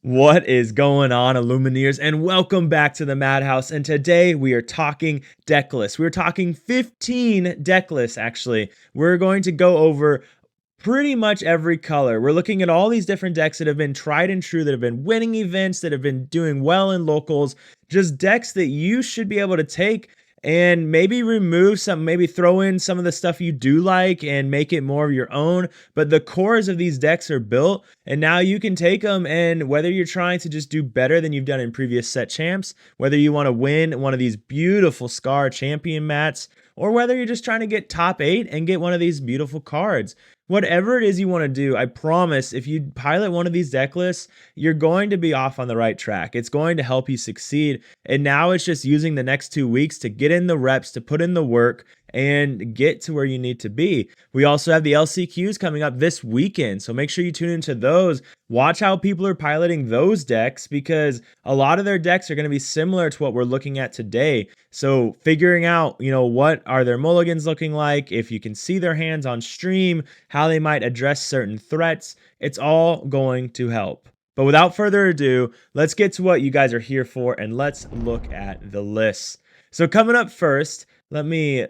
What is going on, Illumineers? And welcome back to the Madhouse. And today we are talking deck lists. We're talking 15 deck lists, actually. We're going to go over pretty much every color. We're looking at all these different decks that have been tried and true, that have been winning events, that have been doing well in locals, just decks that you should be able to take and maybe remove some, maybe throw in some of the stuff you do like and make it more of your own. But the cores of these decks are built, and now you can take them, and whether you're trying to just do better than you've done in previous set champs, whether you want to win one of these beautiful Scar champion mats, or whether you're just trying to get top 8 and get one of these beautiful cards. Whatever it is you want to do, I promise if you pilot one of these deck lists, you're going to be off on the right track. It's going to help you succeed. And now it's just using the next 2 weeks to get in the reps, to put in the work, and get to where you need to be. We also have the LCQs coming up this weekend, so make sure you tune into those. Watch how people are piloting those decks, because a lot of their decks are going to be similar to what we're looking at today. So figuring out, what are their mulligans looking like, if you can see their hands on stream, how they might address certain threats, it's all going to help. But without further ado, let's get to what you guys are here for, and let's look at the lists. So coming up first, let me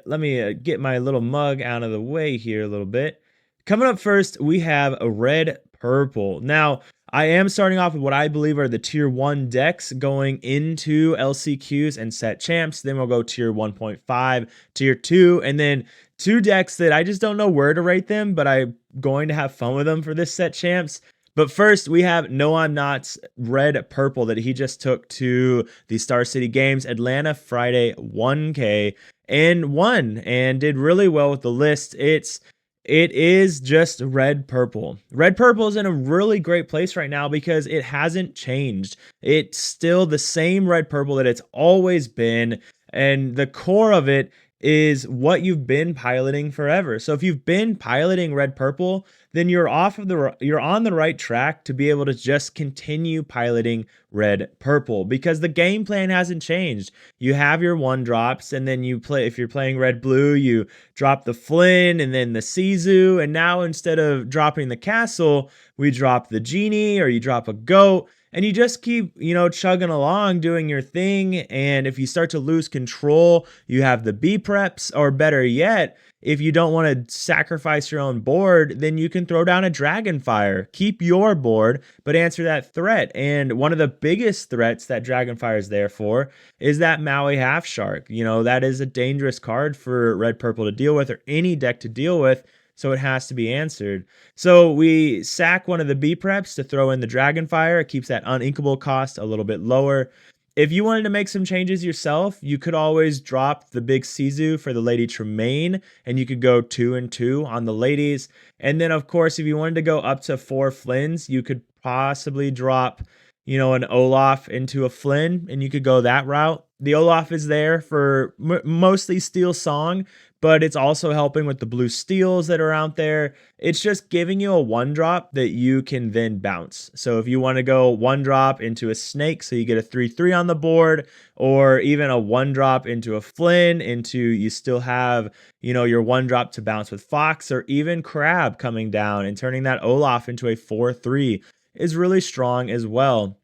get my little mug out of the way here a little bit. Coming up first, we have a red purple. Now, I am starting off with what I believe are the tier 1 decks going into LCQs and set champs. Then we'll go tier 1.5, tier 2, and then 2 decks that I just don't know where to rate them, but I'm going to have fun with them for this set champs. But first, we have No I'm Not's red purple that he just took to the Star City Games Atlanta Friday 1K and won and did really well with the list. It is just red purple. Red purple is in a really great place right now because it hasn't changed. It's still the same red purple that it's always been, and the core of it is what you've been piloting forever. So if you've been piloting red purple, then you're on the right track to be able to just continue piloting red purple, because the game plan hasn't changed. You have your 1-drops, and then if you're playing red blue, you drop the Flynn and then the Sizu, and now instead of dropping the castle, we drop the genie, or you drop a goat. And you just keep, chugging along, doing your thing. And if you start to lose control, you have the B preps, or better yet, if you don't want to sacrifice your own board, then you can throw down a Dragonfire. Keep your board, but answer that threat. And one of the biggest threats that Dragonfire is there for is that Maui Half Shark. That is a dangerous card for red purple to deal with, or any deck to deal with. So it has to be answered. So we sack one of the B preps to throw in the Dragonfire. It keeps that uninkable cost a little bit lower. If you wanted to make some changes yourself, you could always drop the big Sizu for the Lady Tremaine, and you could go 2 and 2 on the ladies. And then, of course, if you wanted to go up to 4 Flyns, you could possibly drop, an Olaf into a Flynn, and you could go that route. The Olaf is there for mostly Steel Song, but it's also helping with the blue steals that are out there. It's just giving you a 1-drop that you can then bounce. So if you want to go 1-drop into a Snake, so you get a 3/3 on the board, or even a 1-drop into a Flynn, you still have, your 1-drop to bounce with Fox, or even Crab coming down and turning that Olaf into a 4/3 is really strong as well.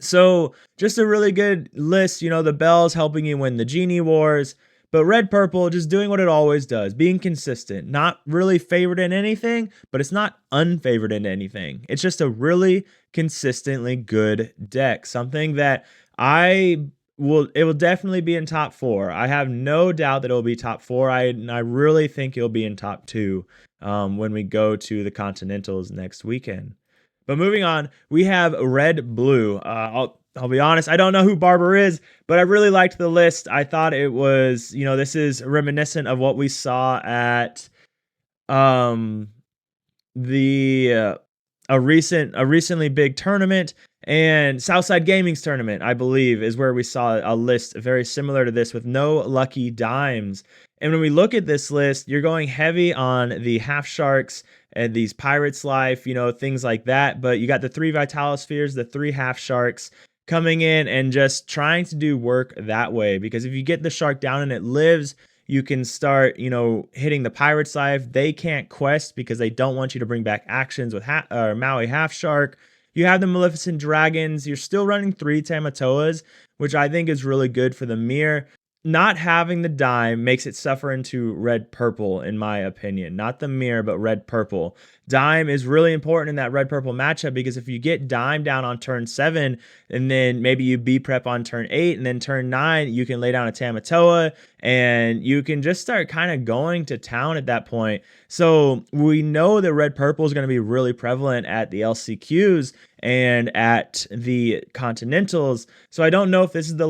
So just a really good list. The bells helping you win the Genie Wars. But red purple just doing what it always does, being consistent, not really favored in anything, but it's not unfavored in anything. It's just a really consistently good deck, something that it will definitely be in top 4. I have no doubt that it will be top 4. I really think it'll be in top 2 when we go to the Continentals next weekend. But moving on, we have red blue. I'll be honest, I don't know who Barber is, but I really liked the list. I thought it was, this is reminiscent of what we saw at a recently big tournament, and Southside Gaming's tournament, I believe, is where we saw a list very similar to this with no lucky dimes. And when we look at this list, you're going heavy on the Half Sharks and these Pirates Life, things like that. But you got the 3 Vitalospheres, the 3 Half Sharks coming in and just trying to do work that way. Because if you get the shark down and it lives, you can start, hitting the Pirates Life. They can't quest because they don't want you to bring back actions with Maui Half Shark. You have the Maleficent Dragons. You're still running 3 Tamatoas, which I think is really good for the mirror. Not having the dime makes it suffer into red purple, in my opinion. Not the mirror, but red purple. Dime is really important in that red purple matchup because if you get dime down on turn 7, and then maybe you B prep on turn 8, and then turn 9, you can lay down a Tamatoa, and you can just start kind of going to town at that point. So we know that red purple is going to be really prevalent at the LCQs and at the Continentals. So I don't know if this is the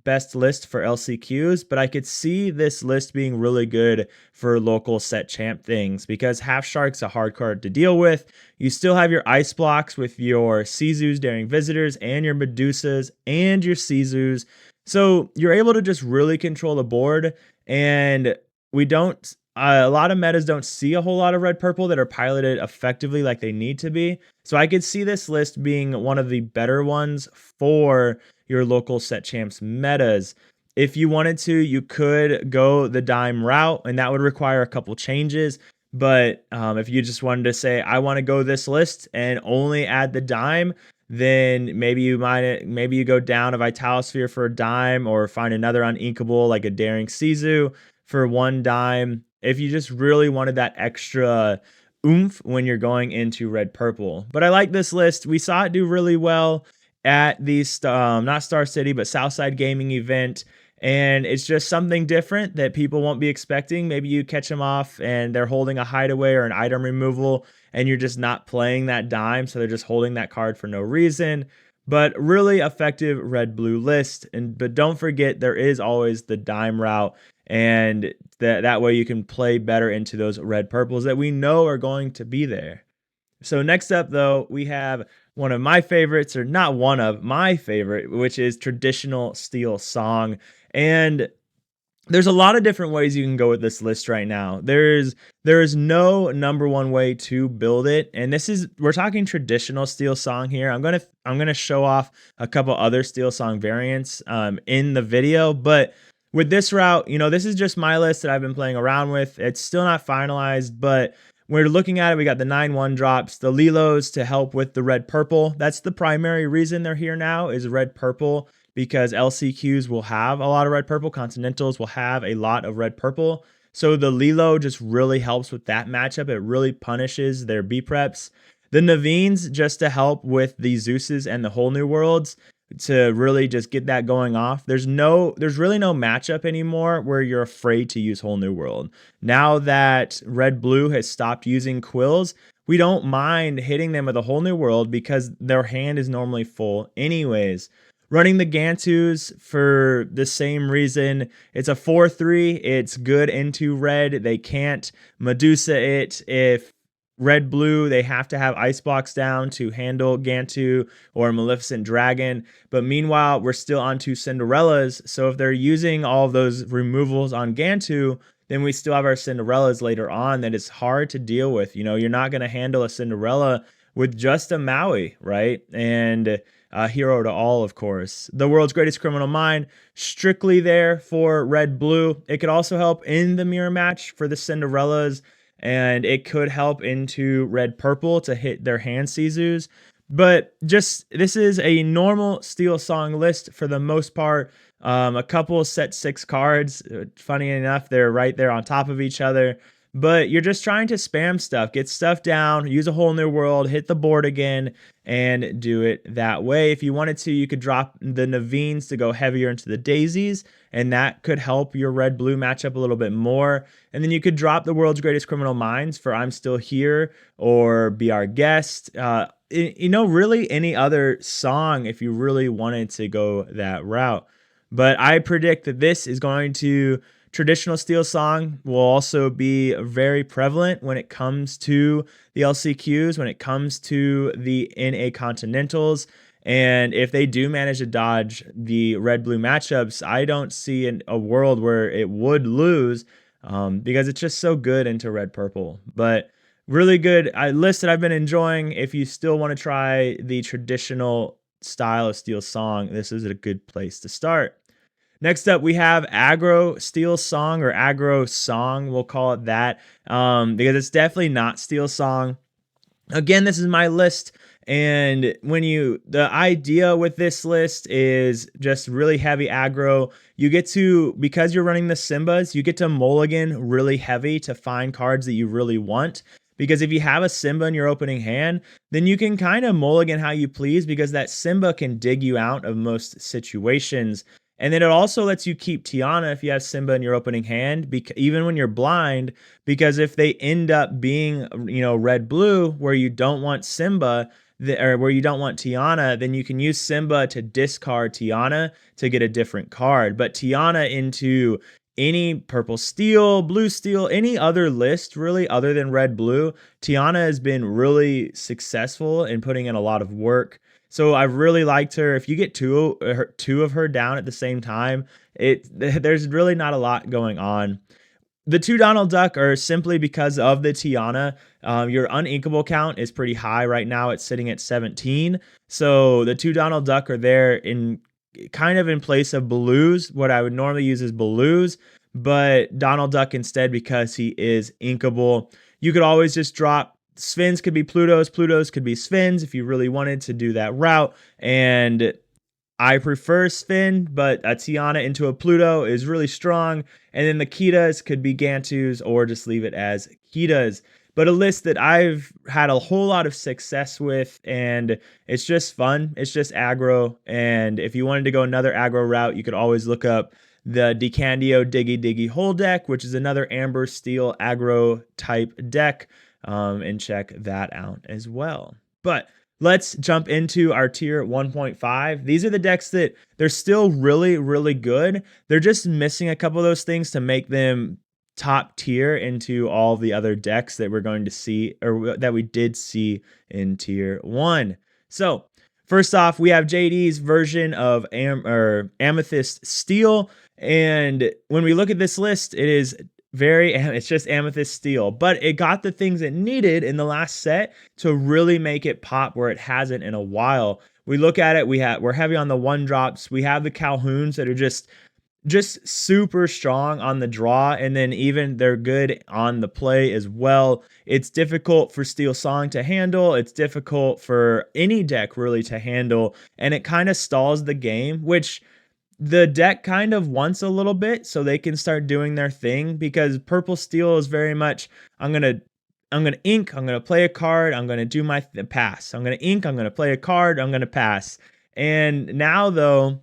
best list for LCQs, but I could see this list being really good for local set champ things because Half Shark's a hard card to deal with. You still have your ice blocks with your Sizus, Daring Visitors, and your Medusas and your Sizus. So you're able to just really control the board, and we don't a lot of metas don't see a whole lot of red purple that are piloted effectively like they need to be. So I could see this list being one of the better ones for your local set champs metas. If you wanted to, you could go the dime route, and that would require a couple changes. But if you just wanted to say, I want to go this list and only add the dime, then maybe you go down a Vitalosphere for a dime or find another uninkable like a Daring Sisu for 1 dime. If you just really wanted that extra oomph when you're going into red purple. But I like this list. We saw it do really well at the not Star City, but Southside Gaming event. And it's just something different that people won't be expecting. Maybe you catch them off and they're holding a hideaway or an item removal, and you're just not playing that dime, so they're just holding that card for no reason. But really effective red-blue list. But don't forget, there is always the dime route, and that way you can play better into those red purples that we know are going to be there. So next up, though, we have one of my favorites, or not one of my favorite, which is Traditional Steel Song. And there's a lot of different ways you can go with this list right now. There is no number one way to build it, and we're talking traditional Steel Song here. I'm gonna show off a couple other Steel Song variants in the video, but with this route, this is just my list that I've been playing around with. It's still not finalized, but we're looking at it. We got the 9/1 drops, the Lilos to help with the red purple. That's the primary reason they're here now, is red purple, because LCQs will have a lot of red purple, Continentals will have a lot of red purple. So the Lilo just really helps with that matchup. It really punishes their B preps. The Naveen's just to help with the Zeuses and the Whole New Worlds to really just get that going off. There's really no matchup anymore where you're afraid to use Whole New World. Now that Red Blue has stopped using Quills, we don't mind hitting them with a Whole New World because their hand is normally full anyways. Running the Gantus for the same reason. It's a 4/3. It's good into red. They can't Medusa it. If red blue, they have to have ice blocks down to handle Gantu or Maleficent Dragon. But meanwhile, we're still on 2 Cinderellas. So if they're using all of those removals on Gantu, then we still have our Cinderellas later on that is hard to deal with. You're not going to handle a Cinderella with just a Maui, right? And Hero to All, of course. The World's Greatest Criminal Mind, strictly there for red-blue. It could also help in the mirror match for the Cinderellas, and it could help into red-purple to hit their hand Sizus. But this is a normal Steel Song list for the most part. A couple set 6 cards. Funny enough, they're right there on top of each other. But you're just trying to spam stuff, get stuff down, use a Whole New World, hit the board again, and do it that way. If you wanted to, you could drop the Naveens to go heavier into the Daisies, and that could help your red-blue matchup a little bit more. And then you could drop the World's Greatest Criminal Minds for I'm Still Here or Be Our Guest. Really any other song if you really wanted to go that route. But I predict that this is going to... Traditional Steel Song will also be very prevalent when it comes to the LCQs, when it comes to the NA Continentals. And if they do manage to dodge the red-blue matchups, I don't see a world where it would lose because it's just so good into red-purple. But really good list that I've been enjoying. If you still want to try the traditional style of Steel Song, this is a good place to start. Next up, we have Aggro Steel Song, or Aggro Song, we'll call it that, because it's definitely not Steel Song. Again, this is my list, And the idea with this list is just really heavy aggro. You get to, because you're running the Simbas, you get to mulligan really heavy to find cards that you really want. Because if you have a Simba in your opening hand, then you can kind of mulligan how you please, because that Simba can dig you out of most situations. And then it also lets you keep Tiana if you have Simba in your opening hand, even when you're blind, because if they end up being, red blue where you don't want Simba, or where you don't want Tiana, then you can use Simba to discard Tiana to get a different card. But Tiana into any purple steel, blue steel, any other list really other than red blue, Tiana has been really successful in putting in a lot of work. So I've really liked her. If you get two of her down at the same time, there's really not a lot going on. The 2 Donald Duck are simply because of the Tiana. Your uninkable count is pretty high right now. It's sitting at 17. So the 2 Donald Duck are there in kind of in place of Baloo's. What I would normally use is Baloo's, but Donald Duck instead because he is inkable. You could always just drop Sphinx, could be Pluto's, Pluto's could be Sphinx if you really wanted to do that route. And I prefer Spin, but a Tiana into a Pluto is really strong. And then the Kitas could be Gantus or just leave it as Kitas. But a list that I've had a whole lot of success with, and it's just fun. It's just aggro. And if you wanted to go another aggro route, you could always look up the Decandio Diggy Diggy Hole deck, which is another Amber Steel aggro type deck, and check that out as well. But let's jump into our tier 1.5. These are the decks that they're still really, really good. They're just missing a couple of those things to make them top tier into all the other decks that we're going to see, or that we did see in tier 1. So first off, we have JD's version of Amethyst Steel. And when we look at this list, it's just Amethyst Steel, but it got the things it needed in the last set to really make it pop where it hasn't in a while. We look at it, we're heavy on the 1-drops. We have the Calhouns that are just super strong on the draw, and then even they're good on the play as well. It's difficult for Steel Song to handle. It's difficult for any deck really to handle, and it kind of stalls the game, which the deck kind of wants a little bit so they can start doing their thing, because purple steel is very much, I'm going to ink, I'm going to play a card, I'm going to do my pass. I'm going to ink, I'm going to play a card, I'm going to pass. And now though,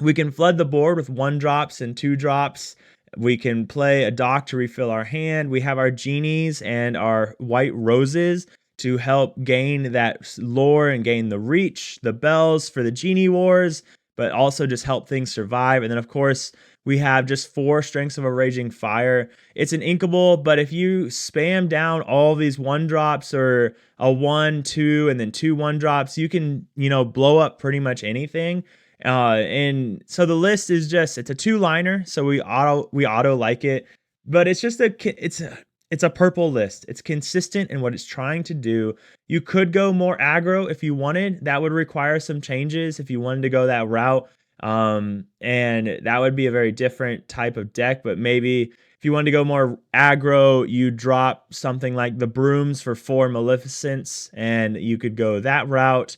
we can flood the board with 1-drops and 2-drops. We can play a dock to refill our hand. We have our genies and our white roses to help gain that lore and gain the reach, the bells for the genie wars, but also just help things survive. And then, of course, we have just 4 strengths of a raging fire. It's an inkable, but if you spam down all these 1-drops or a 1, 2, and then 2 1-drops, you can, blow up pretty much anything. And so the list is just, it's a 2-liner, so we auto like it, but it's just it's a purple list. It's consistent in what it's trying to do. You could go more aggro if you wanted. That would require some changes if you wanted to go that route. And that would be a very different type of deck. But maybe if you wanted to go more aggro, you drop something like the Brooms for 4 Maleficents, and you could go that route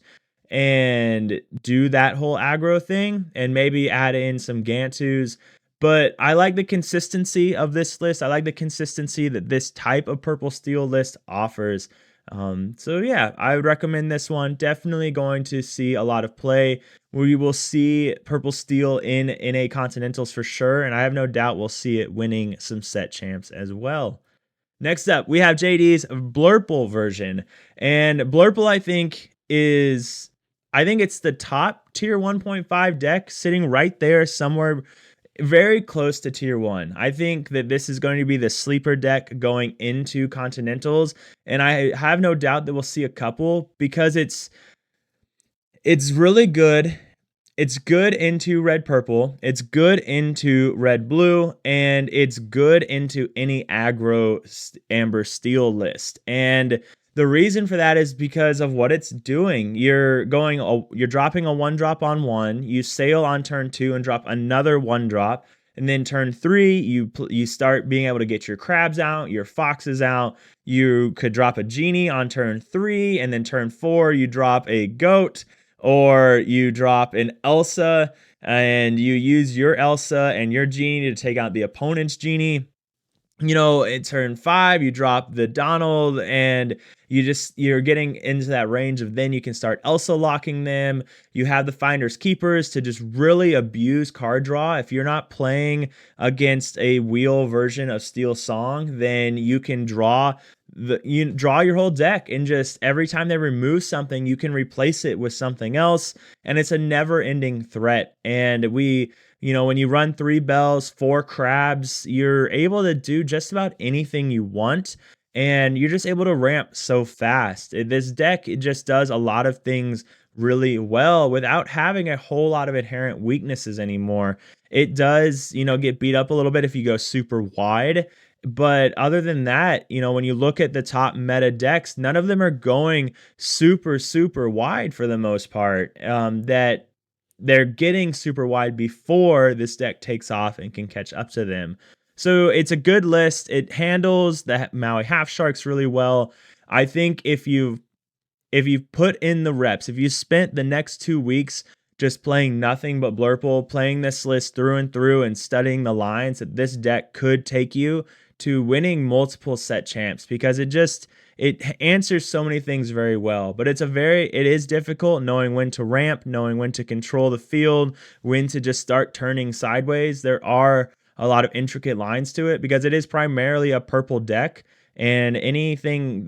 and do that whole aggro thing, and maybe add in some Gantus. But I like the consistency of this list. I like the consistency that this type of purple steel list offers. So yeah, I would recommend this one. Definitely going to see a lot of play. We will see purple steel in NA Continentals for sure, and I have no doubt we'll see it winning some set champs as well. Next up, we have JD's Blurple version. And Blurple, I think it's the top tier 1.5 deck, sitting right there somewhere very close to tier 1. I think that this is going to be the sleeper deck going into Continentals, and I have no doubt that we'll see a couple, because it's really good. It's good into red purple, it's good into red blue, and it's good into any aggro amber steel list. And the reason for that is because of what it's doing. You're dropping a 1-drop on 1, you sail on turn 2 and drop another 1-drop. And then turn 3, you start being able to get your crabs out, your foxes out. You could drop a genie on turn 3, and then turn 4, you drop a goat, or you drop an Elsa, and you use your Elsa and your genie to take out the opponent's genie. In turn 5, you drop the Donald, and you're getting into that range of, then you can start Elsa locking them. You have the Finders Keepers to just really abuse card draw. If you're not playing against a wheel version of Steel Song, then you can you draw your whole deck, and just every time they remove something, you can replace it with something else, and it's a never-ending threat. And when you run 3 bells, 4 crabs, you're able to do just about anything you want, and you're just able to ramp so fast. This deck, it just does a lot of things really well without having a whole lot of inherent weaknesses anymore. It does, get beat up a little bit if you go super wide. But other than that, when you look at the top meta decks, none of them are going super, super wide for the most part. That they're getting super wide before this deck takes off and can catch up to them. So it's a good list. It handles the Maui Half Sharks really well. I think if you've put in the reps, if you spent the next 2 weeks just playing nothing but Blurple, playing this list through and through and studying the lines, that this deck could take you to winning multiple set champs, because it answers so many things very well. But it is difficult knowing when to ramp, knowing when to control the field, when to just start turning sideways. There are a lot of intricate lines to it because it is primarily a purple deck, and anything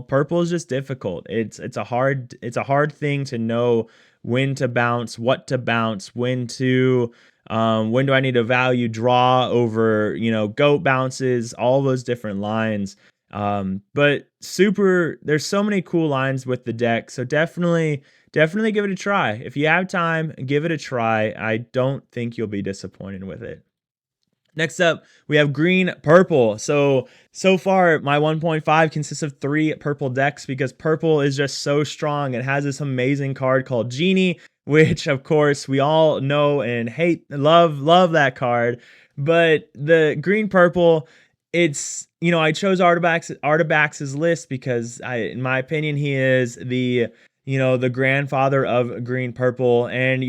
purple is just difficult. It's a hard thing to know when to bounce, what to bounce, when do I need to value draw over, goat bounces, all those different lines. But there's so many cool lines with the deck. So definitely give it a try. If you have time, give it a try. I don't think you'll be disappointed with it. Next up, we have green purple. So far, my 1.5 consists of 3 purple decks because purple is just so strong. It has this amazing card called Genie, which of course we all know and love that card. But the green purple, I chose Artabax's list because in my opinion, he is the grandfather of green purple, and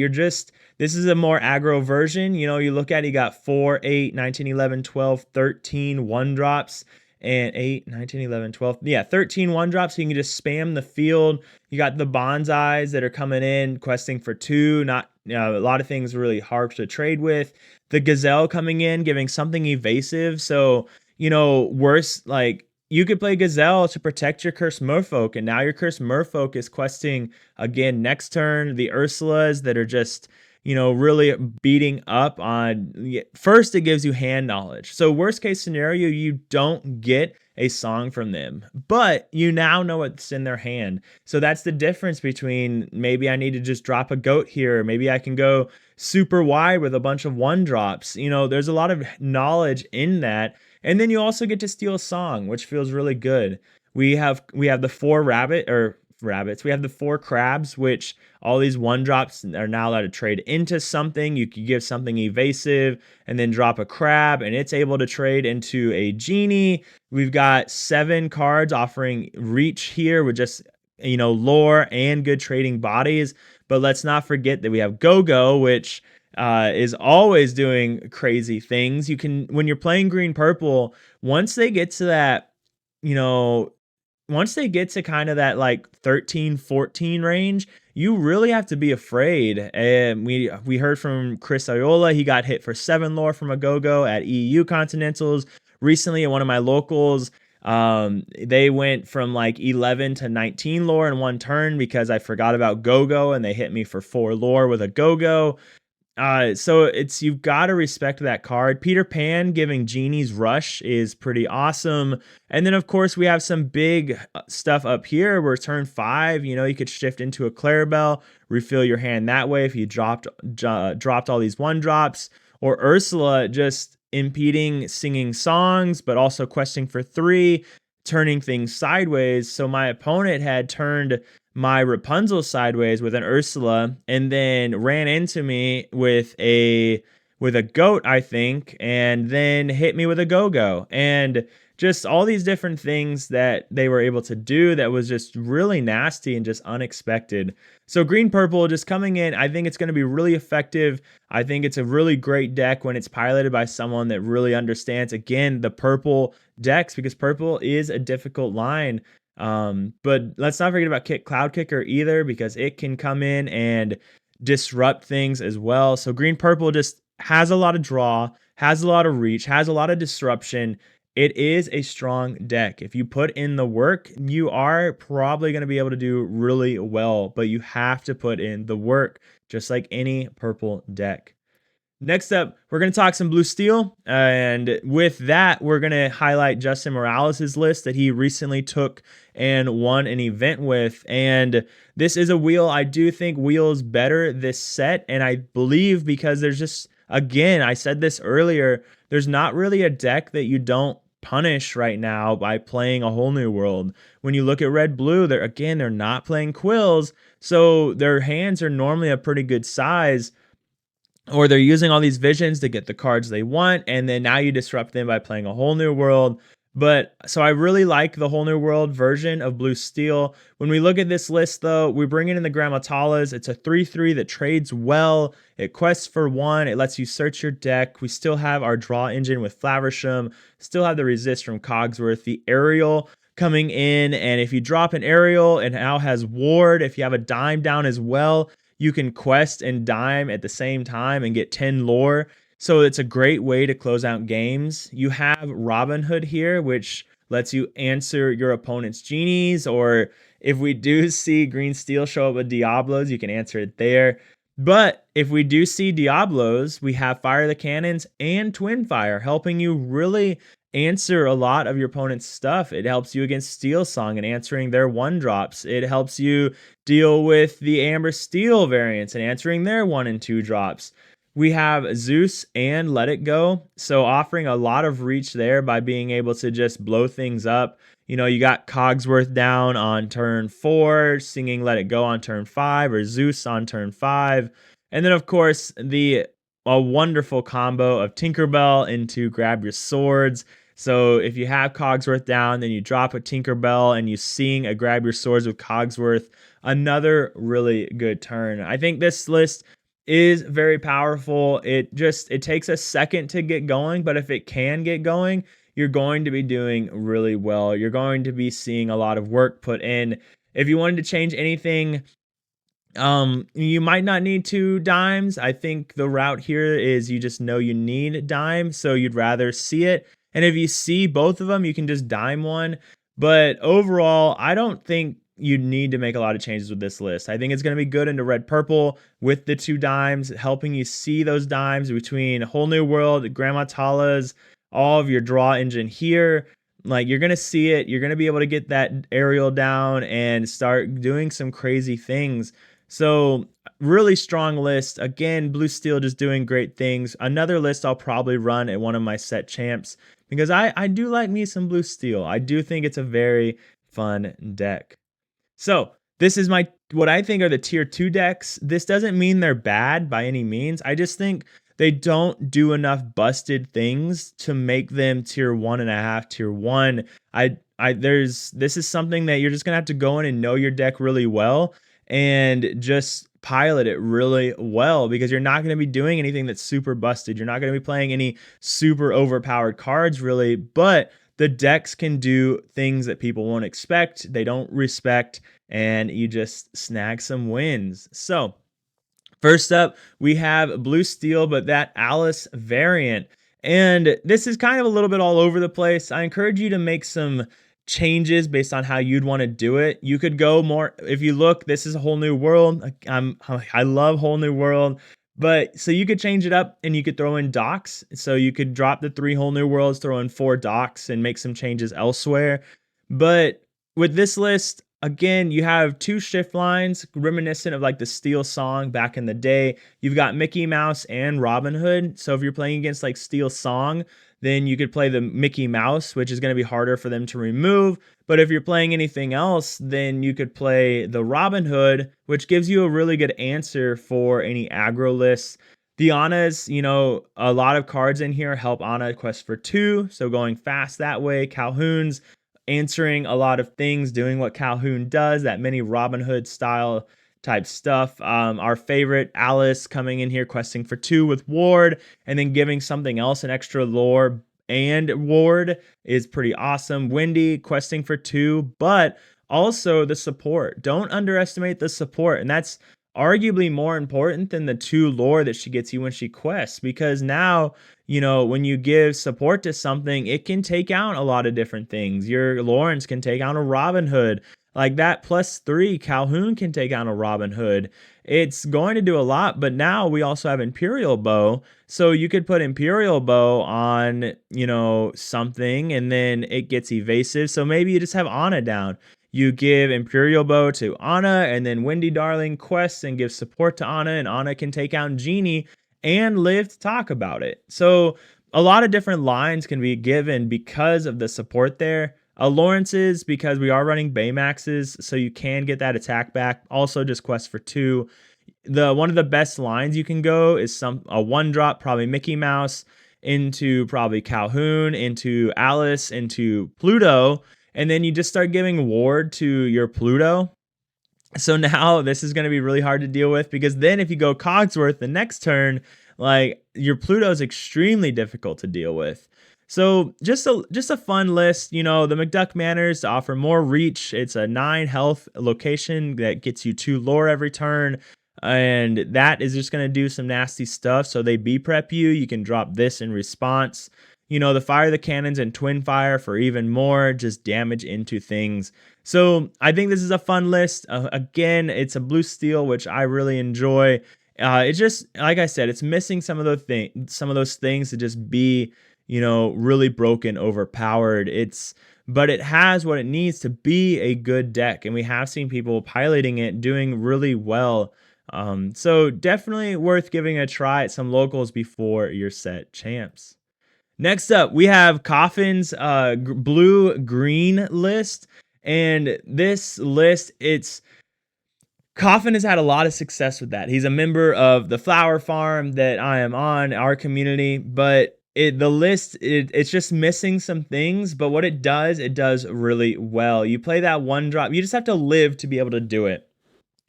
this is a more aggro version. You look at it, you got 4, 8, 19, 11, 12, 13 1-drops, and 8, 19, 11, 12. Yeah, 13 1-drops, so you can just spam the field. You got the bonsais that are coming in, questing for 2. A lot of things really hard to trade with. The gazelle coming in, giving something evasive. So, worse, like, you could play Gazelle to protect your Cursed Merfolk, and now your Cursed Merfolk is questing again next turn. The Ursulas that are just, really beating up on. First, it gives you hand knowledge. So worst case scenario, you don't get a song from them, but you now know what's in their hand. So that's the difference between maybe I need to just drop a goat here. Maybe I can go super wide with a bunch of 1-drops. There's a lot of knowledge in that. And then you also get to steal a song, which feels really good. We have the 4 rabbits. We have the 4 crabs, which all these 1-drops are now allowed to trade into something. You could give something evasive and then drop a crab, and it's able to trade into a genie. We've got 7 cards offering reach here with just, lore and good trading bodies. But let's not forget that we have Go-Go, which is always doing crazy things. When you're playing green purple, once they get to that, once they get to kind of that like 13, 14 range, you really have to be afraid. And we heard from Chris Iola, he got hit for 7 lore from a Go-Go at EU Continentals. Recently at one of my locals, they went from like 11 to 19 lore in one turn because I forgot about Go-Go, and they hit me for 4 lore with a Go-Go. So you've got to respect that card. Peter Pan giving Genie's Rush is pretty awesome. And then of course we have some big stuff up here where turn 5, you could shift into a Clarabelle, refill your hand that way if you dropped all these 1-drops, or Ursula just impeding singing songs, but also questing for 3, turning things sideways. So my opponent had turned my Rapunzel sideways with an Ursula, and then ran into me with a with a goat, I think, and then hit me with a go-go. And just all these different things that they were able to do that was just really nasty and just unexpected. So green purple just coming in, I think it's going to be really effective. I think it's a really great deck when it's piloted by someone that really understands, again, the purple decks, because purple is a difficult line. But let's not forget about Cloud Kicker either, because it can come in and disrupt things as well. So green purple just has a lot of draw, has a lot of reach, has a lot of disruption. It is a strong deck. If you put in the work, you are probably going to be able to do really well, but you have to put in the work, just like any purple deck. Next up, we're going to talk some blue steel. And with that, we're going to highlight Justin Morales' list that he recently took and won an event with. And this is a wheel. I do think wheel's better this set. And I believe because there's just, again, I said this earlier, there's not really a deck that you don't punish right now by playing a whole new world. When you look at red blue, they're not playing quills. So their hands are normally a pretty good size, or they're using all these visions to get the cards they want, and then now you disrupt them by playing a whole new world. But so I really like the whole new world version of blue steel. When we look at this list, though, we bring in the Gramatalas. It's a 3/3 that trades well. It quests for 1. It lets you search your deck. We still have our draw engine with Flaversham. Still have the resist from Cogsworth. The aerial coming in, and if you drop an aerial, it now has ward. If you have a dime down as well, you can quest and dime at the same time and get 10 lore. So it's a great way to close out games. You have Robin Hood here, which lets you answer your opponent's genies, or if we do see green steel show up with Diablos, you can answer it there. But if we do see Diablos, we have Fire the Cannons and Twin Fire helping you really answer a lot of your opponent's stuff. It helps you against Steel Song and answering their 1-drops. It helps you deal with the Amber Steel variants and answering their 1 and 2 drops. We have Zeus and Let It Go, so offering a lot of reach there by being able to just blow things up. You know, you got Cogsworth down on turn 4, singing Let It Go on turn 5, or Zeus on turn 5. And then, of course, a wonderful combo of Tinkerbell into Grab Your Swords. So if you have Cogsworth down, then you drop a Tinkerbell and you sing a Grab Your Swords with Cogsworth. Another really good turn. I think this list is very powerful. It takes a second to get going, but if it can get going, you're going to be doing really well. You're going to be seeing a lot of work put in. If you wanted to change anything, you might not need 2 dimes. I think the route here is you just know you need dimes, so you'd rather see it. And if you see both of them, you can just dime one. But overall, I don't think you need to make a lot of changes with this list. I think it's going to be good into red purple with the 2 dimes, helping you see those dimes between Whole New World, Gramatalas, all of your draw engine here. Like, you're going to see it. You're going to be able to get that aerial down and start doing some crazy things. So really strong list. Again, blue steel just doing great things. Another list I'll probably run at one of my set champs, because I do like me some blue steel. I do think it's a very fun deck. So this is what I think are the tier 2 decks. This doesn't mean they're bad by any means. I just think they don't do enough busted things to make them tier 1.5, tier 1. This is something that you're just gonna have to go in and know your deck really well and just pilot it really well, because you're not going to be doing anything that's super busted. You're not going to be playing any super overpowered cards really, but the decks can do things that people won't expect, they don't respect, and you just snag some wins. So first up, we have blue steel, but that Alice variant. And this is kind of a little bit all over the place. I encourage you to make some changes based on how you'd want to do it. You could go more, if you look, this is a Whole New World. I love Whole New World, but so you could change it up and you could throw in docks. So you could drop the 3 Whole New Worlds, throw in 4 docks, and make some changes elsewhere. But with this list, again, you have 2 shift lines reminiscent of like the Steel Song back in the day. You've got Mickey Mouse and Robin Hood. So if you're playing against like Steel Song, then you could play the Mickey Mouse, which is going to be harder for them to remove. But if you're playing anything else, then you could play the Robin Hood, which gives you a really good answer for any aggro lists. The Anna's, a lot of cards in here help Anna quest for 2, so going fast that way. Calhoun's answering a lot of things, doing what Calhoun does, that mini Robin Hood style type stuff. Our favorite, Alice, coming in here questing for 2 with Ward, and then giving something else an extra lore and Ward is pretty awesome. Wendy questing for 2, but also the support. Don't underestimate the support, and that's arguably more important than the 2 lore that she gets you when she quests, because now, when you give support to something, it can take out a lot of different things. Your Lawrence can take out a Robin Hood. Like that +3, Calhoun can take out a Robin Hood. It's going to do a lot, but now we also have Imperial Bow. So you could put Imperial Bow on, something, and then it gets evasive. So maybe you just have Anna down. You give Imperial Bow to Anna, and then Wendy Darling quests and gives support to Anna, and Anna can take out Genie and live to talk about it. So a lot of different lines can be given because of the support there. Lawrence's, because we are running Baymaxes, so you can get that attack back. Also, just quest for 2. One of the best lines you can go is a 1-drop, probably Mickey Mouse, into probably Calhoun, into Alice, into Pluto, and then you just start giving Ward to your Pluto. So now this is going to be really hard to deal with, because then if you go Cogsworth the next turn, like, your Pluto is extremely difficult to deal with. So just a fun list. The McDuck Manors to offer more reach. It's a 9 health location that gets you 2 lore every turn, and that is just going to do some nasty stuff. So they B-prep you. You can drop this in response. The Fire the Cannons and Twin Fire for even more just damage into things. So I think this is a fun list. Again, it's a blue steel, which I really enjoy. It's just, like I said, it's missing some of those things to just be, really broken, overpowered. But it has what it needs to be a good deck, and we have seen people piloting it doing really well. So definitely worth giving a try at some locals before your set champs. Next up, we have Coffin's blue-green list. And this list, Coffin has had a lot of success with that. He's a member of the flower farm that I am on, our community, but the list, it's just missing some things, but what it does really well. You play that 1-drop, you just have to live to be able to do it.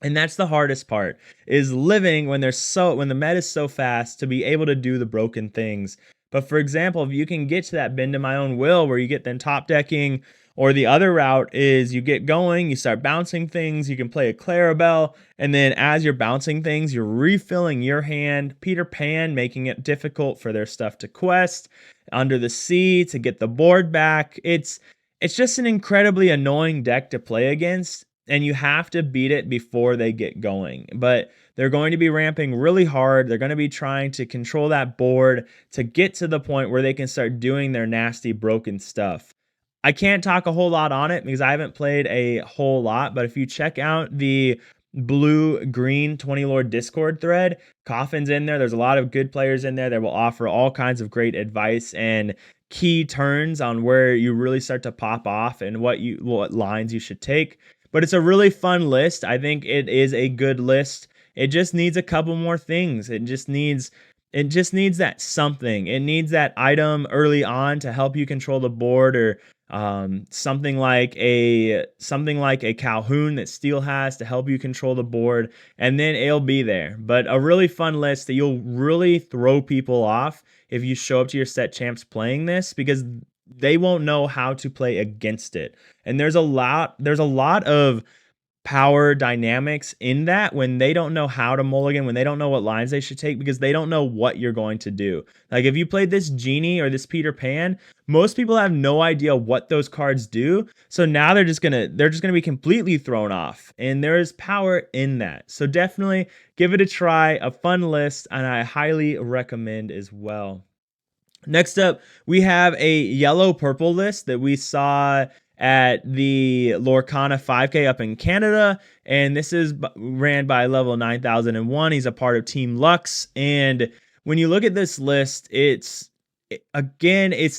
And that's the hardest part, is living when the meta is so fast to be able to do the broken things. But for example, if you can get to that bend to my own will where you get then top decking, or the other route is you get going, you start bouncing things, you can play a Clarabelle, and then as you're bouncing things, you're refilling your hand. Peter Pan, making it difficult for their stuff to quest. Under the Sea to get the board back. It's just an incredibly annoying deck to play against, and you have to beat it before they get going. But they're going to be ramping really hard. They're going to be trying to control that board to get to the point where they can start doing their nasty broken stuff. I can't talk a whole lot on it because I haven't played a whole lot, but if you check out the blue-green 20 Lord Discord thread, Coffin's in there. There's a lot of good players in there that will offer all kinds of great advice and key turns on where you really start to pop off and what lines you should take. But it's a really fun list. I think it is a good list. It just needs a couple more things. It just needs that something. It needs that item early on to help you control the board, or something like a Calhoun that Steel has to help you control the board, and then it'll be there. But a really fun list that you'll really throw people off if you show up to your set champs playing this, because they won't know how to play against it. And there's a lot of power dynamics in that when they don't know how to mulligan, when they don't know what lines they should take, because they don't know what you're going to do. Like if you played this Genie or this Peter Pan, most people have no idea what those cards do. So now they're just gonna be completely thrown off, and there is power in that. So definitely give it a try. A fun list, and I highly recommend as well. Next up, we have a yellow-purple list that we saw at the Lorcana 5K up in Canada, and this is ran by level 9001. He's a part of Team Lux, and when you look at this list, it's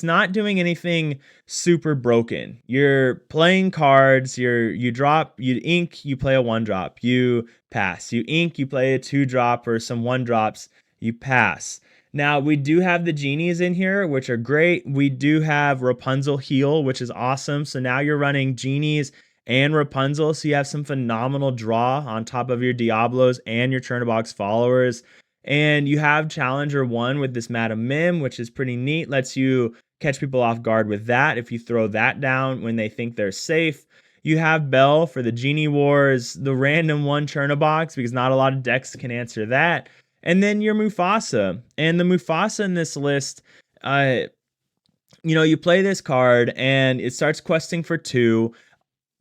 not doing anything super broken. You're playing cards, you drop, you ink, you play a 1-drop, you pass, you ink, you play a 2-drop or some 1-drops. You pass. Now, we do have the genies in here, which are great. We do have Rapunzel heal, which is awesome. So now you're running genies and Rapunzel. So you have some phenomenal draw on top of your Diablos and your Chernobog's followers. And you have Challenger 1 with this Madam Mim, which is pretty neat. Lets you catch people off guard with that if you throw that down when they think they're safe. You have Belle for the Genie Wars, the random one Chernobox, because not a lot of decks can answer that. And then your Mufasa. And the Mufasa in this list, you play this card and it starts questing for 2.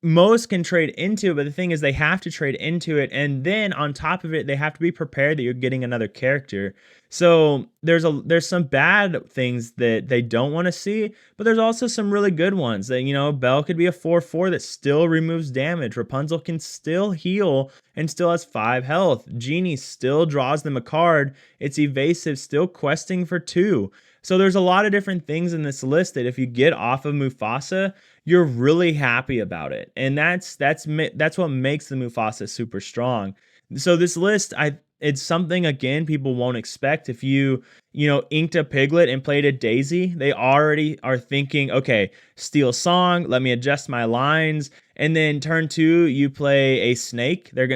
Most can trade into it, but the thing is they have to trade into it, and then on top of it they have to be prepared that you're getting another character. So there's some bad things that they don't want to see, but there's also some really good ones. That Belle could be a 4/4 that still removes damage. Rapunzel can still heal and still has 5 health. Genie still draws them a card. It's evasive, still questing for 2. So there's a lot of different things in this list that if you get off of Mufasa, you're really happy about it. And that's what makes the Mufasa super strong. So this list, it's something, again, people won't expect. If you inked a Piglet and played a Daisy, they already are thinking, okay, Steel Song, let me adjust my lines. And then turn 2, you play a Snake. You're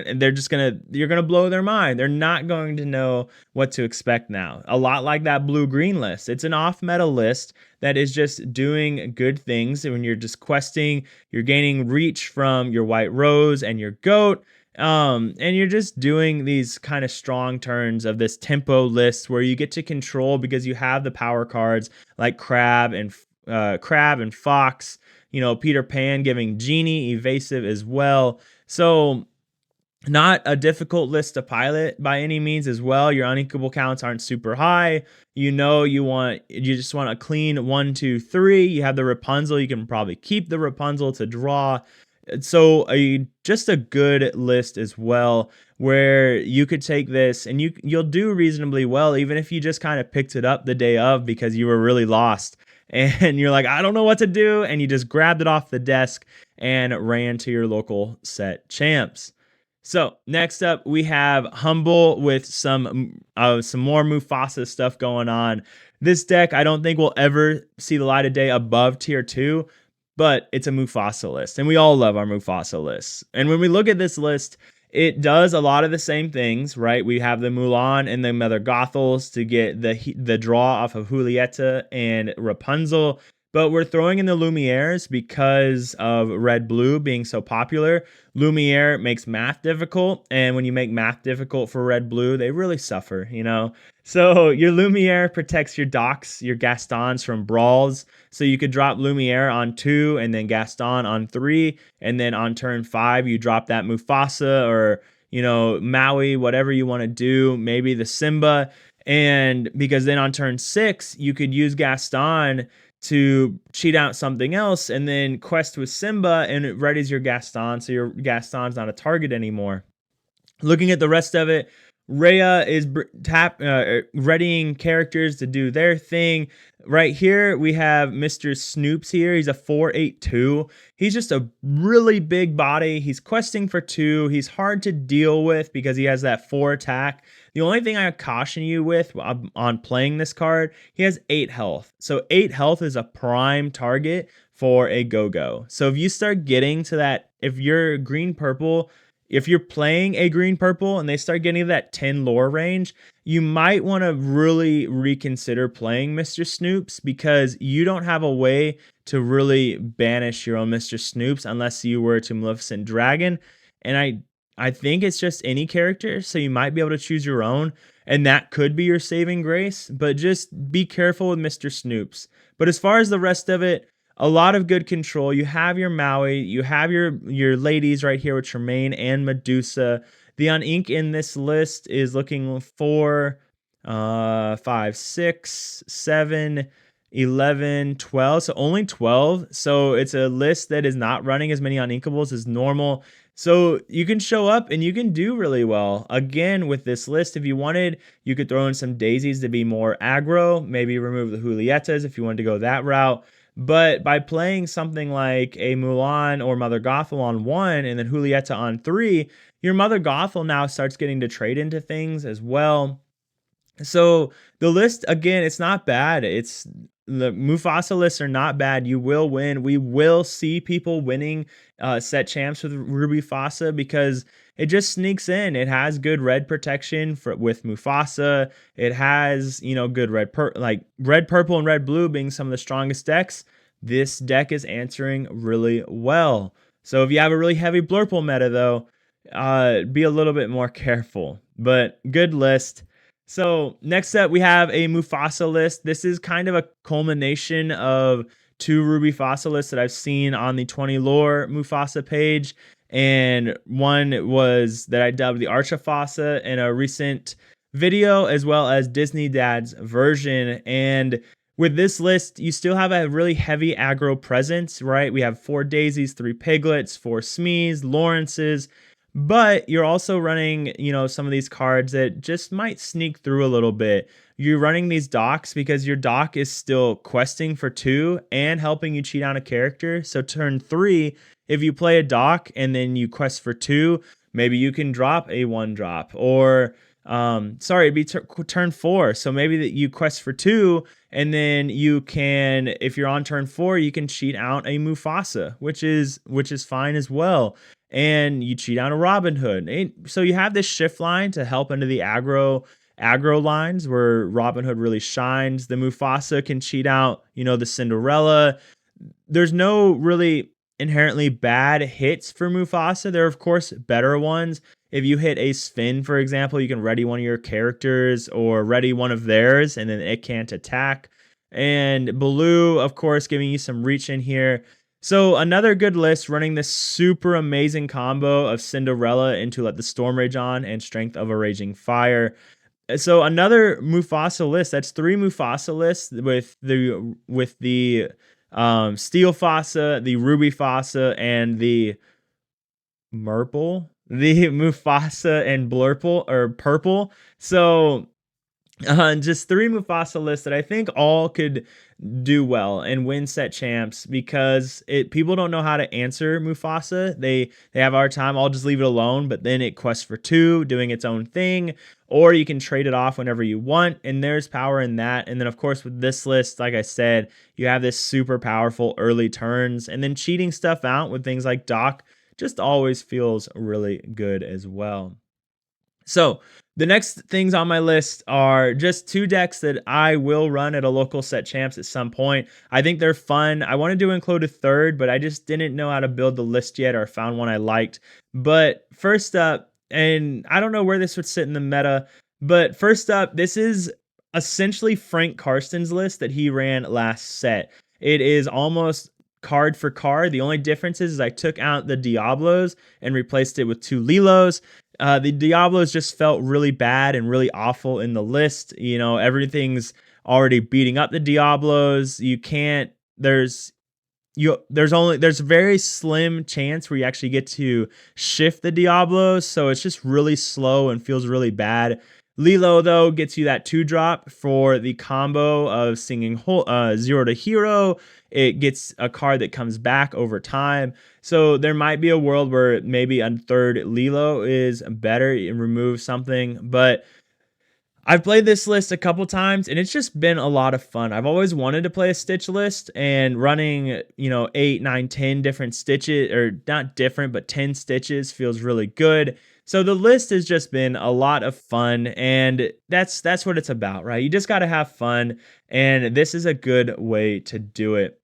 gonna blow their mind. They're not going to know what to expect now. A lot like that blue-green list. It's an off-meta list that is just doing good things. When you're just questing, you're gaining reach from your White Rose and your Goat. And you're just doing these kind of strong turns of this tempo list where you get to control because you have the power cards like Crab and Fox. Peter Pan giving Genie evasive as well. So not a difficult list to pilot by any means as well. Your uninkable counts aren't super high. You just want a clean 1, 2, 3. You have the Rapunzel. You can probably keep the Rapunzel to draw. So just a good list as well, where you could take this and you'll do reasonably well, even if you just kind of picked it up the day of because you were really lost and you're like, I don't know what to do, and you just grabbed it off the desk and ran to your local set champs. So next up, we have Humble with some more Mufasa stuff going on. This deck, I don't think will ever see the light of day above tier 2, but it's a Mufasa list, and we all love our Mufasa lists. And when we look at this list, it does a lot of the same things, right? We have the Mulan and the Mother Gothels to get the draw off of Julieta and Rapunzel, but we're throwing in the Lumieres because of Red-Blue being so popular. Lumiere makes math difficult, and when you make math difficult for Red-Blue, they really suffer, So your Lumiere protects your Docs, your Gastons from brawls. So you could drop Lumiere on 2 and then Gaston on 3. And then on turn 5, you drop that Mufasa or, Maui, whatever you want to do, maybe the Simba. And because then on turn 6, you could use Gaston to cheat out something else and then quest with Simba and it readies your Gaston. So your Gaston's not a target anymore. Looking at the rest of it, Rhea is readying characters to do their thing. Right here, we have Mr. Snoops here. He's a 4/8/2. He's just a really big body. He's questing for 2. He's hard to deal with because he has that 4 attack. The only thing I caution you with on playing this card, he has 8 health. So 8 health is a prime target for a go-go. So if you start getting to that, if you're green-purple, if you're playing a green-purple and they start getting to that 10 lore range, you might want to really reconsider playing Mr. Snoops because you don't have a way to really banish your own Mr. Snoops unless you were to Maleficent Dragon. And I think it's just any character, so you might be able to choose your own, and that could be your saving grace, but just be careful with Mr. Snoops. But as far as the rest of it, a lot of good control. You have your Maui, you have your ladies right here with Tremaine and Medusa. The unink in this list is looking for 5, 6, 7, 11, 12. So only 12. So it's a list that is not running as many uninkables as normal. So you can show up and you can do really well. Again, with this list, if you wanted, you could throw in some daisies to be more aggro, maybe remove the Julietas if you wanted to go that route. But by playing something like a Mulan or Mother Gothel on 1 and then Julieta on 3, your Mother Gothel now starts getting to trade into things as well. So the list again, it's not bad. It's the Mufasa lists are not bad. You will win. We will see people winning set champs with Ruby Fasa because it just sneaks in. It has good red protection for with Mufasa. It has, good like red, purple, and red blue being some of the strongest decks. This deck is answering really well. So if you have a really heavy Blurple meta though, be a little bit more careful. But good list. So next up, we have a Mufasa list. This is kind of a culmination of two Ruby Fasa lists that I've seen on the 20 lore Mufasa page. And one was that I dubbed the Archa Fasa in a recent video, as well as Disney Dad's version. And with this list, you still have a really heavy aggro presence, right? We have 4 Daisies, 3 Piglets, 4 Smees, Lawrences, but you're also running, some of these cards that just might sneak through a little bit. You're running these docks because your dock is still questing for 2 and helping you cheat out a character. So turn 3, if you play a dock and then you quest for 2, maybe you can drop a 1-drop. Or, it'd be turn 4. So maybe that you quest for 2 and then you can, if you're on turn 4, you can cheat out a Mufasa, which is fine as well. And you cheat out a Robin Hood. So you have this shift line to help into the aggro lines where Robin Hood really shines. The Mufasa can cheat out, the Cinderella. There's no really inherently bad hits for Mufasa. There are, of course, better ones. If you hit a Sven, for example, you can ready one of your characters or ready one of theirs, and then it can't attack. And Baloo, of course, giving you some reach in here. So another good list running this super amazing combo of Cinderella into Let the Storm Rage On and Strength of a Raging Fire. So another Mufasa list. That's 3 Mufasa lists with the Steel Fasa, the Ruby Fasa, and the Murple. The Mufasa and Blurple or Purple. So just 3 Mufasa lists that I think all could do well and win set champs because people don't know how to answer Mufasa. They have our time. I'll just leave it alone, but then it quests for 2, doing its own thing, or you can trade it off whenever you want, and there's power in that. And then of course with this list, like I said, you have this super powerful early turns, and then cheating stuff out with things like Doc just always feels really good as well. So the next things on my list are just 2 decks that I will run at a local set champs at some point. I think they're fun. I wanted to include a third, but I just didn't know how to build the list yet or found one I liked. But first up, and I don't know where this would sit in the meta, but first up, this is essentially Frank Karsten's list that he ran last set. It is almost card for card. The only difference is I took out the Diablos and replaced it with 2 Lilos. The Diablos just felt really bad and really awful in the list. Everything's already beating up the Diablos. There's a very slim chance where you actually get to shift the Diablos, so it's just really slow and feels really bad. Lilo, though, gets you that 2-drop for the combo of singing Zero to Hero. It gets a card that comes back over time. So there might be a world where maybe a third Lilo is better and remove something. But I've played this list a couple times, and it's just been a lot of fun. I've always wanted to play a Stitch list, and running, 8, 9, 10 different stitches, or not different, but 10 stitches feels really good. So the list has just been a lot of fun, and that's what it's about, right? You just got to have fun, and this is a good way to do it.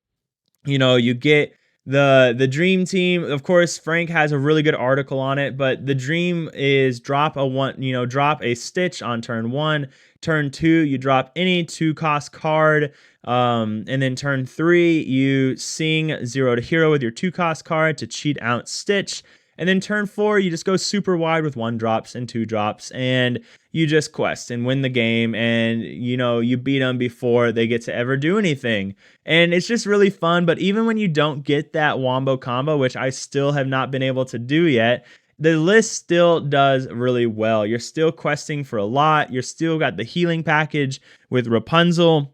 You get the dream team. Of course, Frank has a really good article on it, but the dream is drop a Stitch on turn 1. Turn 2, you drop any 2-cost card. And then turn 3, you sing Zero to Hero with your 2-cost card to cheat out Stitch. And then turn 4, you just go super wide with 1-drops and 2-drops, and you just quest and win the game, and you beat them before they get to ever do anything. And it's just really fun. But even when you don't get that wombo combo, which I still have not been able to do yet, the list still does really well. You're still questing for a lot. You're still got the healing package with Rapunzel.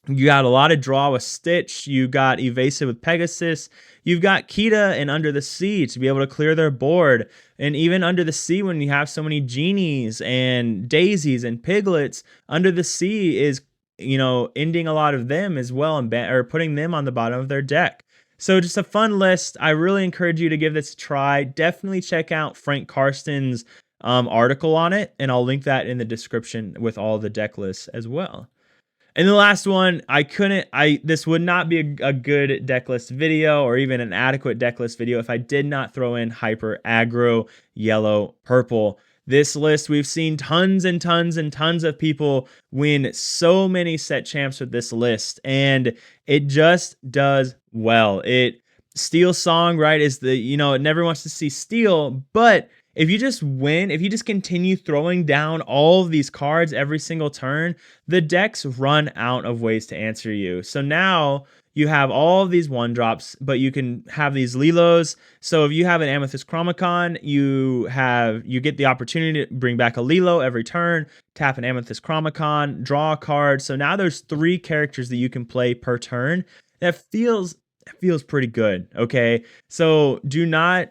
You got a lot of draw with Stitch. You got evasive with Pegasus. You've got Kita and Under the Sea to be able to clear their board. And even Under the Sea, when you have so many genies and daisies and piglets, Under the Sea is, ending a lot of them as well, and or putting them on the bottom of their deck. So just a fun list. I really encourage you to give this a try. Definitely check out Frank Karsten's article on it, and I'll link that in the description with all the deck lists as well. And the last one, this would not be a good deck list video or even an adequate deck list video if I did not throw in hyper aggro yellow purple. This list, we've seen tons and tons and tons of people win so many set champs with this list, and it just does well. Steel Song, right, is it never wants to see Steel, but if you just win, if you just continue throwing down all of these cards every single turn, the decks run out of ways to answer you. So now you have all of these 1-drops, but you can have these Lilos. So if you have an Amethyst Chromacon, you get the opportunity to bring back a Lilo every turn, tap an Amethyst Chromacon, draw a card. So now there's 3 characters that you can play per turn. That feels pretty good, okay? So do not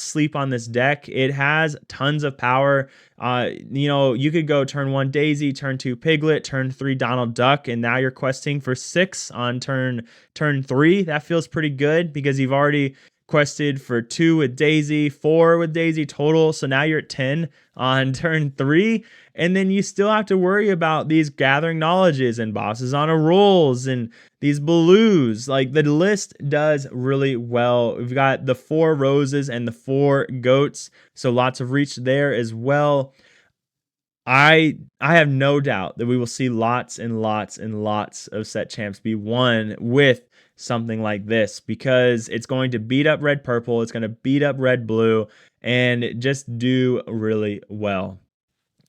sleep on this deck. It has tons of power. You could go turn 1 Daisy, turn 2 Piglet, turn 3 Donald Duck, and now you're questing for 6 on turn 3. That feels pretty good because you've already quested for 2 with Daisy, 4 with Daisy total. So now you're at 10 on turn 3. And then you still have to worry about these gathering knowledges and bosses on a rolls and these blues. Like, the list does really well. We've got the 4 roses and the 4 goats. So lots of reach there as well. I have no doubt that we will see lots and lots and lots of set champs be won with something like this, because it's going to beat up red purple, it's going to beat up red blue, and just do really well.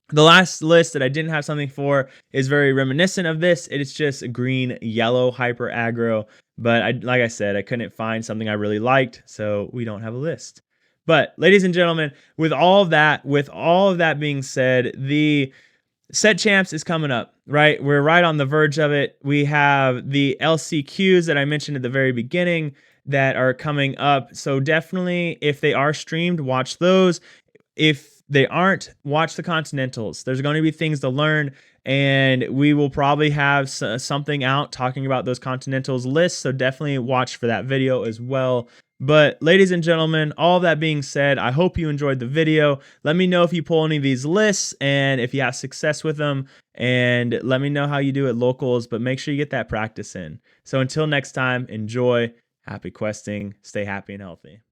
The last list that I didn't have something for is very reminiscent of this. It's just green yellow hyper aggro, but like I said, I couldn't find something I really liked, so we don't have a list. But ladies and gentlemen, with all of that being said, the set champs is coming up, right? We're right on the verge of it. We have the LCQs that I mentioned at the very beginning that are coming up. So definitely, if they are streamed, watch those. If they aren't, watch the Continentals. There's going to be things to learn, and we will probably have something out talking about those Continentals lists. So definitely watch for that video as well. But ladies and gentlemen, all that being said, I hope you enjoyed the video. Let me know if you pull any of these lists and if you have success with them, and let me know how you do at locals, but make sure you get that practice in. So until next time, enjoy, happy questing, stay happy and healthy.